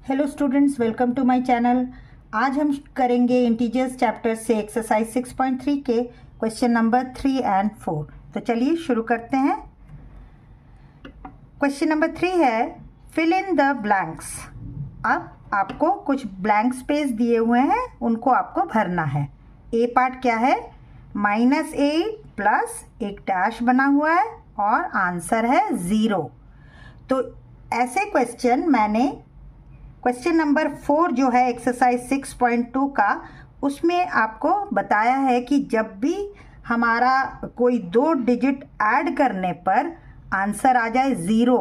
Hello students, welcome to my channel. आज हम करेंगे इंटीजर्स चैप्टर से एक्सरसाइज 6.3 के क्वेश्चन नंबर 3 और 4। तो चलिए शुरू करते हैं। क्वेश्चन नंबर 3 है फिल इन द ब्लैंक्स। अब आपको कुछ ब्लैंक स्पेस दिए हुए हैं, उनको आपको भरना है। ए पार्ट क्या है? -8 प्लस एक डैश बना हुआ है और आंसर है 0। तो ऐसे क्वेश्चन मैंने क्वेश्चन नंबर 4 जो है एक्सरसाइज 6.2 का, उसमें आपको बताया है कि जब भी हमारा कोई 2 डिजिट ऐड करने पर आंसर आ जाए 0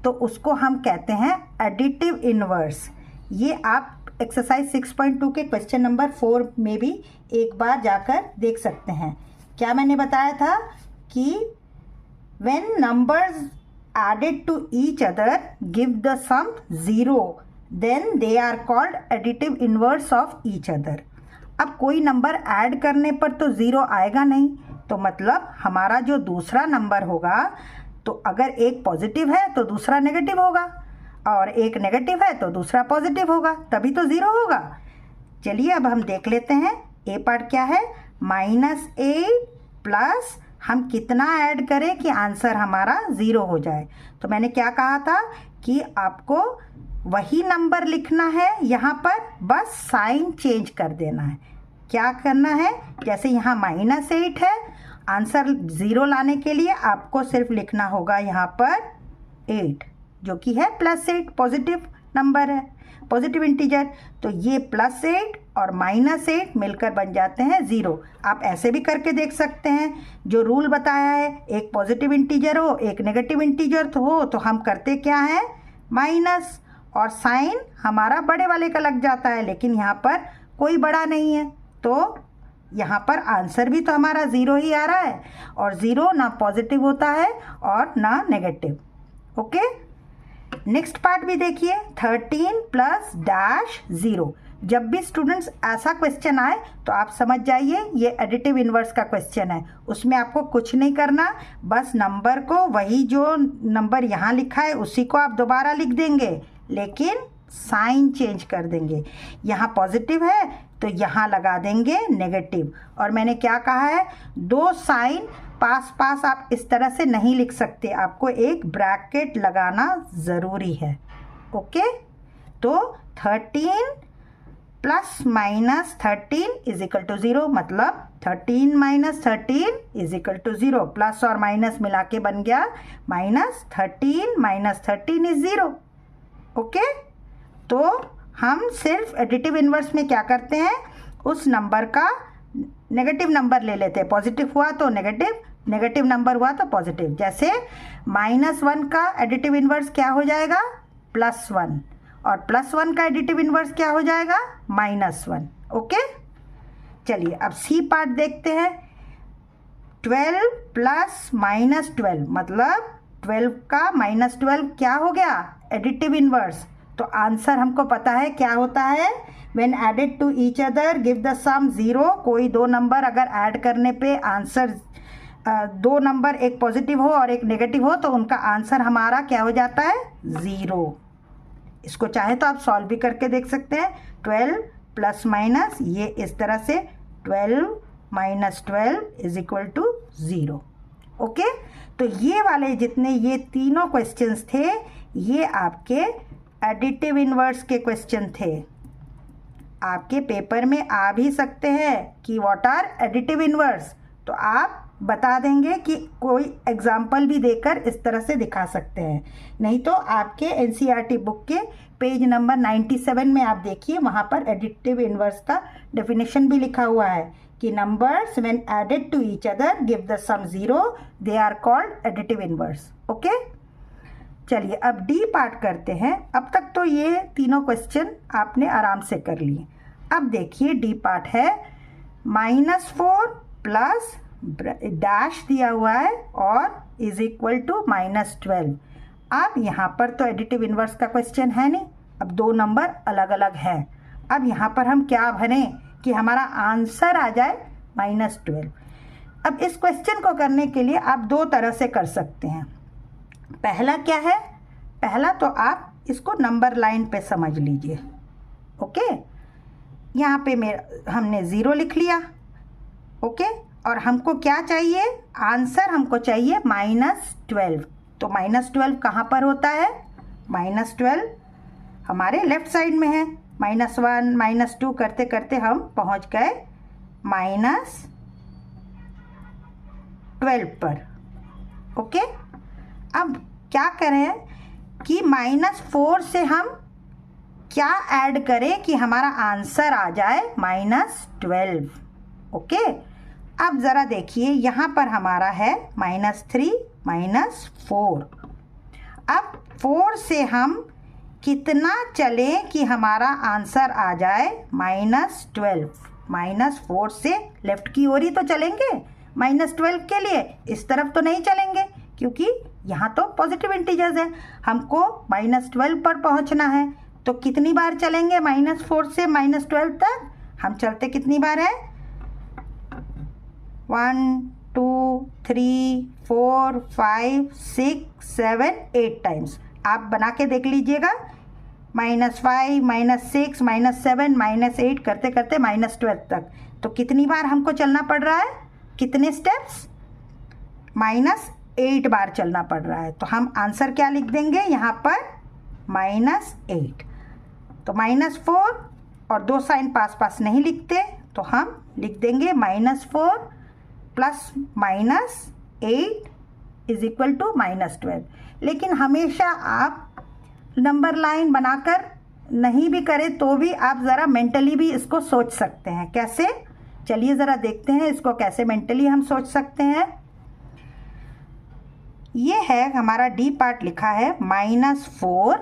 तो उसको हम कहते हैं एडिटिव इनवर्स। ये आप एक्सरसाइज 6.2 के क्वेश्चन नंबर 4 में भी एक बार जाकर देख सकते हैं। क्या मैंने बताया था कि when numbers added to each other give the sum 0 then they are called additive inverse of each other। अब कोई नंबर ऐड करने पर तो 0 आएगा नहीं, तो मतलब हमारा जो दूसरा नंबर होगा, तो अगर एक पॉजिटिव है तो दूसरा नेगेटिव होगा और एक नेगेटिव है तो दूसरा पॉजिटिव होगा, तभी तो 0 होगा। चलिए अब हम देख लेते हैं। ए पार्ट क्या है? -8 प्लस हम कितना ऐड करें कि आंसर हमारा 0 हो जाए। तो मैंने क्या कहा था कि आपको वही नंबर लिखना है, यहाँ पर बस साइन चेंज कर देना है। क्या करना है? जैसे यहाँ -8 है, आंसर 0 लाने के लिए आपको सिर्फ लिखना होगा यहाँ पर 8, जो कि है +8, पॉजिटिव नंबर है, पॉजिटिव इंटीजर। तो ये +8 और -8 मिलकर बन जाते हैं 0। आप ऐसे भी करके देख सकते हैं, जो रूल बताया है, एक पॉजिटिव इंटीजर हो एक नेगेटिव इंटीजर हो तो हम करते क्या है, माइनस, और साइन हमारा बड़े वाले का लग जाता है, लेकिन यहाँ पर कोई बड़ा नहीं है तो यहाँ पर आंसर भी तो हमारा 0 ही आ रहा है, और 0 ना पॉजिटिव होता है और ना नेगेटिव। ओके, नेक्स्ट पार्ट भी देखिए, 13 प्लस डैश 0। जब भी स्टूडेंट्स ऐसा क्वेश्चन आए तो आप समझ जाइए ये एडिटिव इनवर्स का क्वेश्चन है। उसमें आपको कुछ नहीं करना, बस नंबर को, वही जो नंबर यहाँ लिखा है उसी को आप दोबारा लिख देंगे, लेकिन साइन चेंज कर देंगे। यहाँ पॉजिटिव है तो यहाँ लगा देंगे नेगेटिव। और मैंने क्या कहा है, 2 साइन पास पास आप इस तरह से नहीं लिख सकते, आपको एक ब्रैकेट लगाना ज़रूरी है। ओके, तो 13 प्लस -13 इज इक्वल टू 0, मतलब 13 - 13 इज इक्वल टू 0। प्लस और माइनस मिला के बन गया -13 - 13 इज 0। ओके, तो हम सिर्फ एडिटिव इनवर्स में क्या करते हैं, उस नंबर का नेगेटिव नंबर ले लेते हैं। पॉजिटिव हुआ तो नेगेटिव, नेगेटिव नंबर हुआ तो पॉजिटिव। जैसे -1 का एडिटिव इनवर्स क्या हो जाएगा, +1, और +1 का एडिटिव इनवर्स क्या हो जाएगा, -1। ओके, चलिए अब सी पार्ट देखते हैं। 12 प्लस -12, मतलब 12 का -12 क्या हो गया, एडिटिव इनवर्स। तो आंसर हमको पता है क्या होता है, when added to each other give the sum 0। कोई 2 नंबर अगर ऐड करने पे आंसर 2 नंबर, एक पॉजिटिव हो और एक नेगेटिव हो, तो उनका आंसर हमारा क्या हो जाता है, 0। इसको चाहे तो आप सॉल्व भी करके देख सकते हैं। 12 प्लस माइनस, ये इस तरह से 12 - 12 इज इक्वल टू 0। ओके, तो ये वाले जितने ये तीनों क्वेश्चंस थे, ये आपके एडिटिव इनवर्स के क्वेश्चन थे। आपके पेपर में आ भी सकते हैं कि व्हाट आर एडिटिव इनवर्स, तो आप बता देंगे कि कोई एग्जाम्पल भी देकर इस तरह से दिखा सकते हैं। नहीं तो आपके एनसीईआरटी बुक के पेज नंबर 97 में आप देखिए, वहाँ पर एडिटिव इनवर्स का डेफिनेशन भी लिखा हुआ है कि numbers when added to each other give the sum 0, they are called additive inverse. Okay, चलिए अब डी पार्ट करते हैं। अब तक तो ये तीनों क्वेश्चन आपने आराम से कर लिए। अब देखिए डी पार्ट है, -4 प्लस डैश दिया हुआ है और इज इक्वल टू -12। अब यहाँ पर तो एडिटिव इनवर्स का क्वेश्चन है नहीं, अब 2 नंबर अलग अलग हैं। अब यहाँ पर हम क्या भरें कि हमारा आंसर आ जाए -12। अब इस क्वेश्चन को करने के लिए आप 2 तरह से कर सकते हैं। पहला क्या है, पहला तो आप इसको नंबर लाइन पे समझ लीजिए। ओके, यहाँ पे हमने 0 लिख लिया। ओके, और हमको क्या चाहिए, आंसर हमको चाहिए -12। तो -12 कहाँ पर होता है, -12 हमारे लेफ्ट साइड में है। -1 -2 करते करते हम पहुँच गए -12 पर। ओके, अब क्या करें कि -4 से हम क्या ऐड करें कि हमारा आंसर आ जाए -12। ओके, अब ज़रा देखिए यहाँ पर हमारा है -3 -4। अब 4 से हम कितना चलें कि हमारा आंसर आ जाए -12। -4 से लेफ्ट की ओर ही तो चलेंगे -12 के लिए, इस तरफ तो नहीं चलेंगे क्योंकि यहाँ तो पॉजिटिव इंटीजर्स है। हमको -12 पर पहुँचना है, तो कितनी बार चलेंगे -4 से -12 तक, हम चलते कितनी बार है, 1 2 3 4 5 6 7 8 टाइम्स। आप बना के देख लीजिएगा, -5 -6 -7 -8 करते करते -12 तक। तो कितनी बार हमको चलना पड़ रहा है, कितने स्टेप्स, -8 बार चलना पड़ रहा है। तो हम आंसर क्या लिख देंगे यहाँ पर, -8। तो -4 और 2 साइन पास पास नहीं लिखते, तो हम लिख देंगे -4 + -8 = -12। लेकिन हमेशा आप नंबर लाइन बनाकर नहीं भी करें तो भी आप ज़रा मेंटली भी इसको सोच सकते हैं। कैसे, चलिए ज़रा देखते हैं इसको कैसे मेंटली हम सोच सकते हैं। ये है हमारा डी पार्ट, लिखा है -4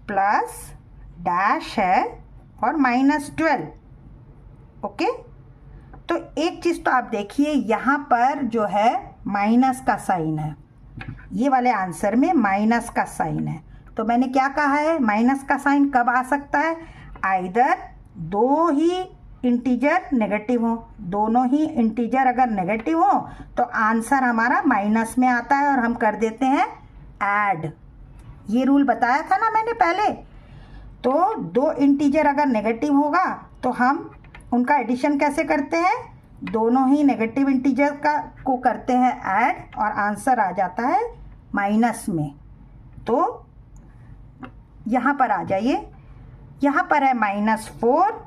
प्लस डैश है और -12। ओके, तो एक चीज़ तो आप देखिए यहाँ पर जो है माइनस का साइन है, ये वाले आंसर में माइनस का साइन है। तो मैंने क्या कहा है, माइनस का साइन कब आ सकता है, आइदर दो ही इंटीजर नेगेटिव हो। दोनों ही इंटीजर अगर नेगेटिव हो तो आंसर हमारा माइनस में आता है और हम कर देते हैं ऐड। ये रूल बताया था ना मैंने पहले। तो दो इंटीजर अगर नेगेटिव होगा तो हम उनका एडिशन कैसे करते हैं, दोनों ही नेगेटिव इंटीजर को करते हैं ऐड और आंसर आ जाता है माइनस में। तो यहाँ पर आ जाइए, यहाँ पर है -4,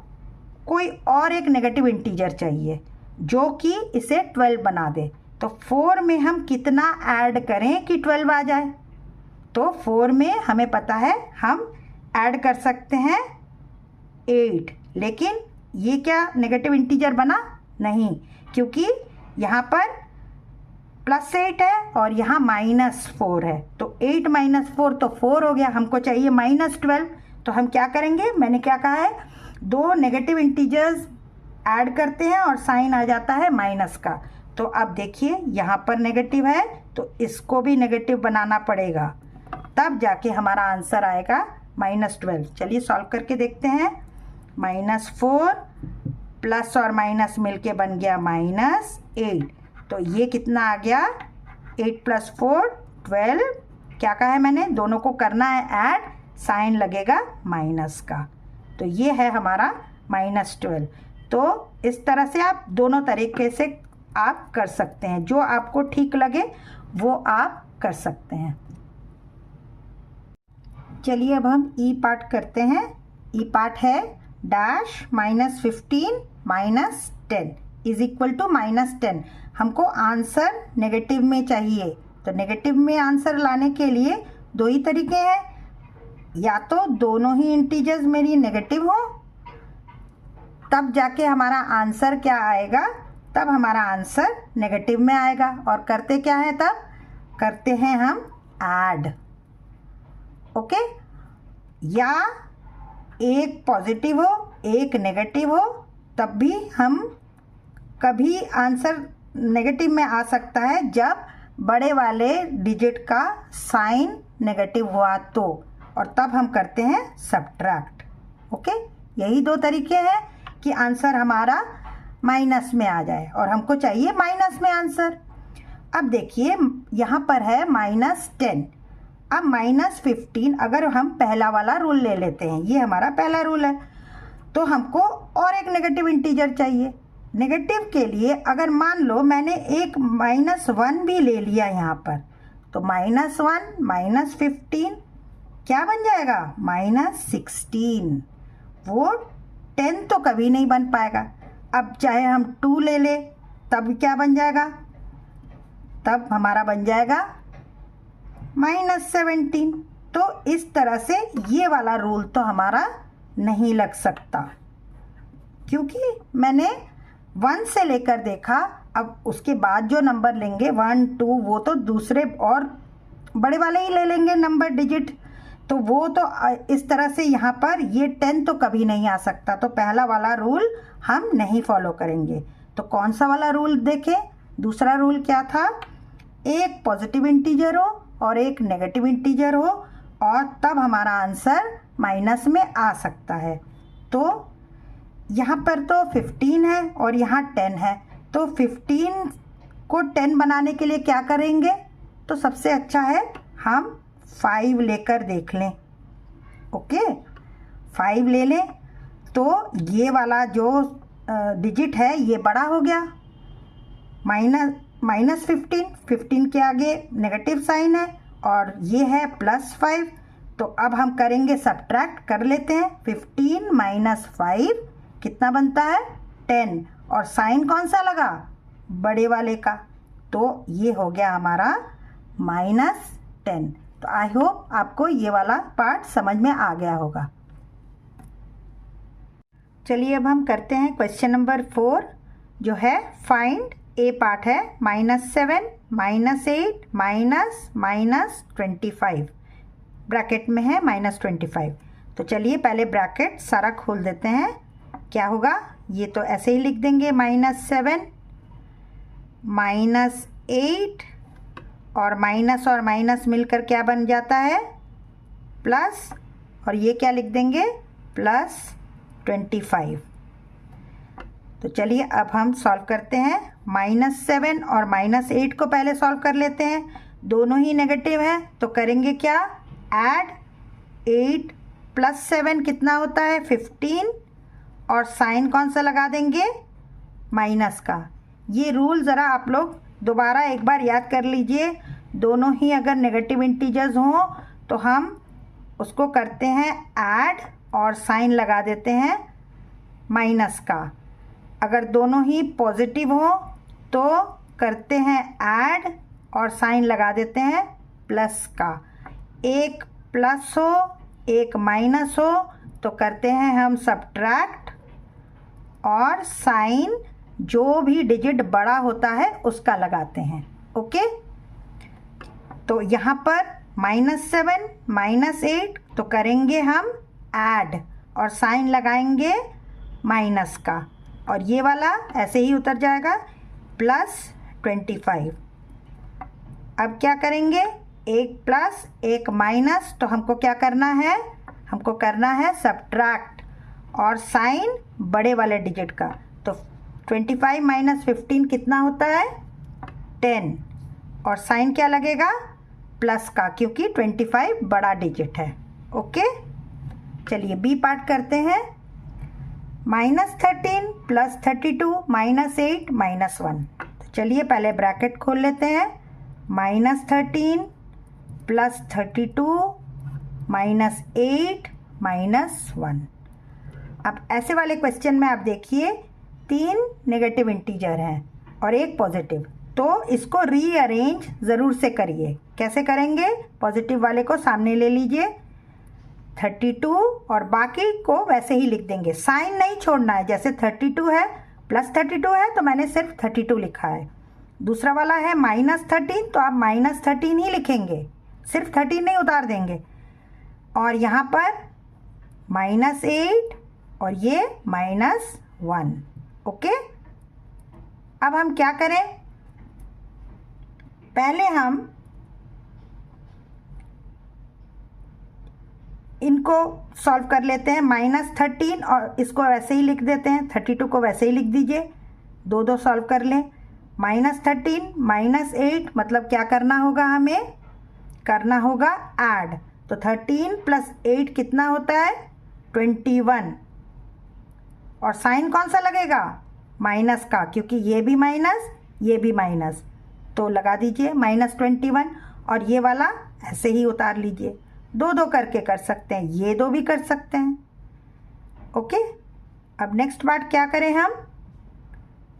कोई और एक नेगेटिव इंटीजर चाहिए जो कि इसे 12 बना दे। तो 4 में हम कितना ऐड करें कि 12 आ जाए, तो 4 में हमें पता है हम ऐड कर सकते हैं 8। लेकिन ये क्या नेगेटिव इंटीजर बना, नहीं, क्योंकि यहाँ पर +8 है और यहाँ -4 है। तो 8 - 4 तो 4 हो गया, हमको चाहिए -12। तो हम क्या करेंगे, मैंने क्या कहा है, दो नेगेटिव इंटीजर्स ऐड करते हैं और साइन आ जाता है माइनस का। तो अब देखिए यहाँ पर नेगेटिव है तो इसको भी नेगेटिव बनाना पड़ेगा, तब जाके हमारा आंसर आएगा -12। चलिए सॉल्व करके देखते हैं। -4 प्लस और माइनस मिलके बन गया -8। तो ये कितना आ गया, 8 + 4 12। क्या कहा है मैंने, दोनों को करना है ऐड, साइन लगेगा माइनस का। तो ये है हमारा -12। तो इस तरह से आप दोनों तरीके से आप कर सकते हैं, जो आपको ठीक लगे वो आप कर सकते हैं। चलिए अब हम ई पार्ट करते हैं। ई पार्ट है डैश -15 -10 = -10। हमको आंसर नेगेटिव में चाहिए, तो नेगेटिव में आंसर लाने के लिए दो ही तरीके हैं, या तो दोनों ही इंटीजर्स मेरी नेगेटिव हो, तब जाके हमारा आंसर क्या आएगा, तब हमारा आंसर नेगेटिव में आएगा। और करते क्या है, तब करते हैं हम ऐड। ओके, या एक पॉजिटिव हो एक नेगेटिव हो, तब भी हम कभी आंसर नेगेटिव में आ सकता है जब बड़े वाले डिजिट का साइन नेगेटिव हुआ तो, और तब हम करते हैं सब्ट्रैक्ट। ओके, यही दो तरीके हैं कि आंसर हमारा माइनस में आ जाए, और हमको चाहिए माइनस में आंसर। अब देखिए यहाँ पर है -10, अब -15 अगर हम पहला वाला रूल ले लेते हैं, ये हमारा पहला रूल है, तो हमको और एक नेगेटिव इंटीजर चाहिए। नेगेटिव के लिए अगर मान लो मैंने एक -1 भी ले लिया यहाँ पर, तो -1 -15 क्या बन जाएगा, -16। वो 10 तो कभी नहीं बन पाएगा। अब चाहे हम 2 ले ले तब क्या बन जाएगा, तब हमारा बन जाएगा -17। तो इस तरह से ये वाला रूल तो हमारा नहीं लग सकता, क्योंकि मैंने 1 से लेकर देखा। अब उसके बाद जो नंबर लेंगे 1 2 वो तो दूसरे और बड़े वाले ही ले लेंगे नंबर डिजिट, तो वो तो इस तरह से यहाँ पर ये 10 तो कभी नहीं आ सकता। तो पहला वाला रूल हम नहीं फॉलो करेंगे। तो कौन सा वाला रूल देखें, दूसरा रूल क्या था, एक पॉजिटिव इंटीजर हो और एक नेगेटिव इंटीजर हो और तब हमारा आंसर माइनस में आ सकता है। तो यहाँ पर तो 15 है और यहाँ 10 है, तो 15 को 10 बनाने के लिए क्या करेंगे, तो सबसे अच्छा है हम 5 लेकर देख लें। ओके, 5 ले लें तो ये वाला जो डिजिट है ये बड़ा हो गया, -15 के आगे नेगेटिव साइन है और ये है +5। तो अब हम करेंगे सब्ट्रैक्ट, कर लेते हैं। 15 - 5 कितना बनता है, 10, और साइन कौन सा लगा, बड़े वाले का, तो ये हो गया हमारा -10। तो आई होप आपको ये वाला पार्ट समझ में आ गया होगा। चलिए अब हम करते हैं क्वेश्चन नंबर 4, जो है फाइंड। ए पार्ट है -7 -8 -25, ब्रैकेट में है -25। तो चलिए पहले ब्रैकेट सारा खोल देते हैं। क्या होगा, ये तो ऐसे ही लिख देंगे, -7 -8 और माइनस मिलकर क्या बन जाता है, प्लस, और ये क्या लिख देंगे, +25। तो चलिए अब हम सॉल्व करते हैं। -7 और -8 को पहले सॉल्व कर लेते हैं, दोनों ही नेगेटिव है। तो करेंगे क्या, ऐड 8 + 7 कितना होता है, 15, और साइन कौन सा लगा देंगे, माइनस का। ये रूल ज़रा आप लोग दोबारा एक बार याद कर लीजिए। दोनों ही अगर नेगेटिव इंटीजर्स हों तो हम उसको करते हैं ऐड और साइन लगा देते हैं माइनस का। अगर दोनों ही पॉजिटिव हो तो करते हैं ऐड और साइन लगा देते हैं प्लस का। एक प्लस हो एक माइनस हो तो करते हैं हम सब्ट्रैक्ट और साइन जो भी डिजिट बड़ा होता है उसका लगाते हैं। ओके, तो यहाँ पर -7 -8 तो करेंगे हम ऐड और साइन लगाएंगे माइनस का, और ये वाला ऐसे ही उतर जाएगा +25। अब क्या करेंगे, एक प्लस एक माइनस, तो हमको क्या करना है, हमको करना है सब्ट्रैक्ट और साइन बड़े वाले डिजिट का। तो 25 - 15 कितना होता है, 10, और साइन क्या लगेगा, प्लस का, क्योंकि 25 बड़ा डिजिट है। ओके, चलिए बी पार्ट करते हैं। -13 + 32 -8 -1। तो चलिए पहले ब्रैकेट खोल लेते हैं। -13 + 32 -8 -1। अब ऐसे वाले क्वेश्चन में आप देखिए 3 नेगेटिव इंटीजर हैं और एक पॉजिटिव, तो इसको रीअरेंज ज़रूर से करिए। कैसे करेंगे, पॉजिटिव वाले को सामने ले लीजिए 32 और बाकी को वैसे ही लिख देंगे, साइन नहीं छोड़ना है। जैसे 32 है +32 है तो मैंने सिर्फ 32 लिखा है। दूसरा वाला है -13 तो आप -13 ही लिखेंगे, सिर्फ 13 नहीं उतार देंगे। और यहाँ पर -8 और ये -1। ओके, अब हम क्या करें, पहले हम इनको सॉल्व कर लेते हैं। -13 और इसको वैसे ही लिख देते हैं, 32 को वैसे ही लिख दीजिए, दो सॉल्व कर लें। -13 -8 मतलब क्या करना होगा, हमें करना होगा ऐड। तो 13 + 8 कितना होता है 21। और साइन कौन सा लगेगा माइनस का, क्योंकि ये भी माइनस ये भी माइनस, तो लगा दीजिए -21। और ये वाला ऐसे ही उतार लीजिए। दो दो करके कर सकते हैं, ये दो भी कर सकते हैं। ओके, अब नेक्स्ट पार्ट क्या करें हम,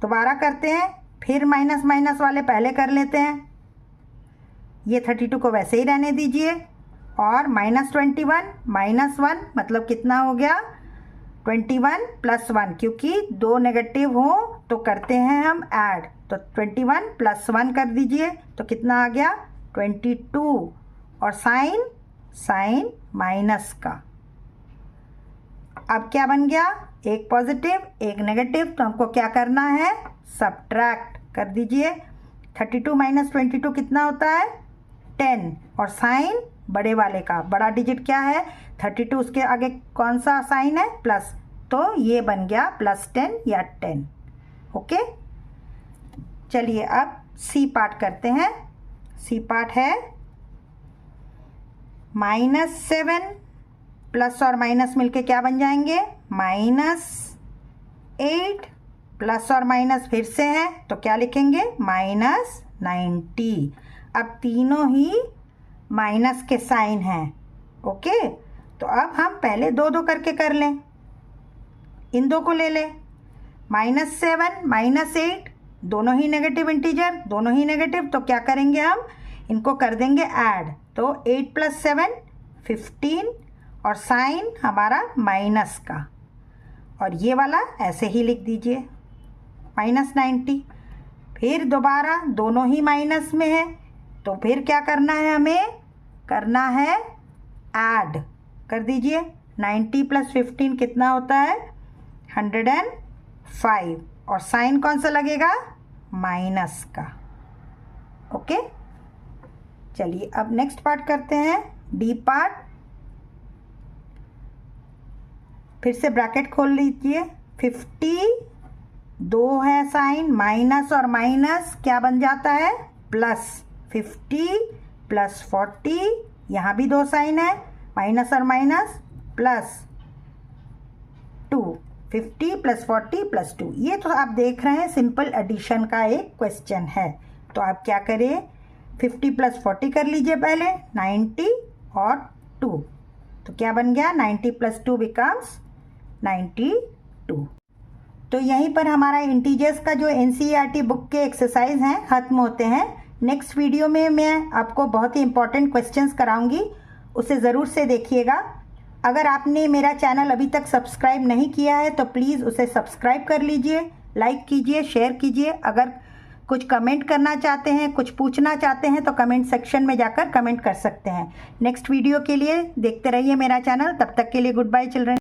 दोबारा करते हैं, फिर माइनस माइनस वाले पहले कर लेते हैं। ये 32 को वैसे ही रहने दीजिए। और -21 -1 मतलब कितना हो गया 21 + 1, क्योंकि दो नेगेटिव हो तो करते हैं हम ऐड। तो 21 + 1 कर दीजिए, तो कितना आ गया 22। और साइन माइनस का। अब क्या बन गया, एक पॉजिटिव एक नेगेटिव, तो हमको क्या करना है सब्ट्रैक्ट कर दीजिए। 32 - 22 कितना होता है 10। और साइन बड़े वाले का, बड़ा डिजिट क्या है 32, उसके आगे कौन सा साइन है प्लस, तो ये बन गया +10 या 10। ओके, चलिए अब सी पार्ट करते हैं। सी पार्ट है -7 प्लस और माइनस मिलके क्या बन जाएंगे -8, प्लस और माइनस फिर से है तो क्या लिखेंगे -90। अब तीनों ही माइनस के साइन हैं। ओके, तो अब हम पहले दो दो करके कर लें, इन दो को ले लें। -7 -8 दोनों ही नेगेटिव इंटीजर, दोनों ही नेगेटिव, तो क्या करेंगे हम इनको कर देंगे ऐड। तो 8 + 7 15 और साइन हमारा माइनस का। और ये वाला ऐसे ही लिख दीजिए -90। फिर दोबारा दोनों ही माइनस में है, तो फिर क्या करना है, हमें करना है ऐड। कर दीजिए 90 + 15 कितना होता है 105। और साइन कौन सा लगेगा माइनस का। ओके, चलिए अब नेक्स्ट पार्ट करते हैं, डी पार्ट। फिर से ब्रैकेट खोल लीजिए। 50 दो है साइन, माइनस और माइनस क्या बन जाता है प्लस। 50 + 40, यहाँ भी दो साइन है, माइनस और माइनस प्लस 2। 50 + 40 + 2, ये तो आप देख रहे हैं सिंपल एडिशन का एक क्वेश्चन है। तो आप क्या करें 50 + 40 कर लीजिए पहले, 90 और 2, तो क्या बन गया 90 + 2 बिकम्स 92। तो यहीं पर हमारा इंटीजर्स का जो NCERT बुक के एक्सरसाइज हैं ख़त्म होते हैं। नेक्स्ट वीडियो में मैं आपको बहुत ही इंपॉर्टेंट क्वेश्चंस कराऊंगी, उसे ज़रूर से देखिएगा। अगर आपने मेरा चैनल अभी तक सब्सक्राइब नहीं किया है तो प्लीज़ उसे सब्सक्राइब कर लीजिए, लाइक कीजिए, शेयर कीजिए। अगर कुछ कमेंट करना चाहते हैं, कुछ पूछना चाहते हैं तो कमेंट सेक्शन में जाकर कमेंट कर सकते हैं। नेक्स्ट वीडियो के लिए देखते रहिए मेरा चैनल। तब तक के लिए गुड बाय चिल्ड्रन।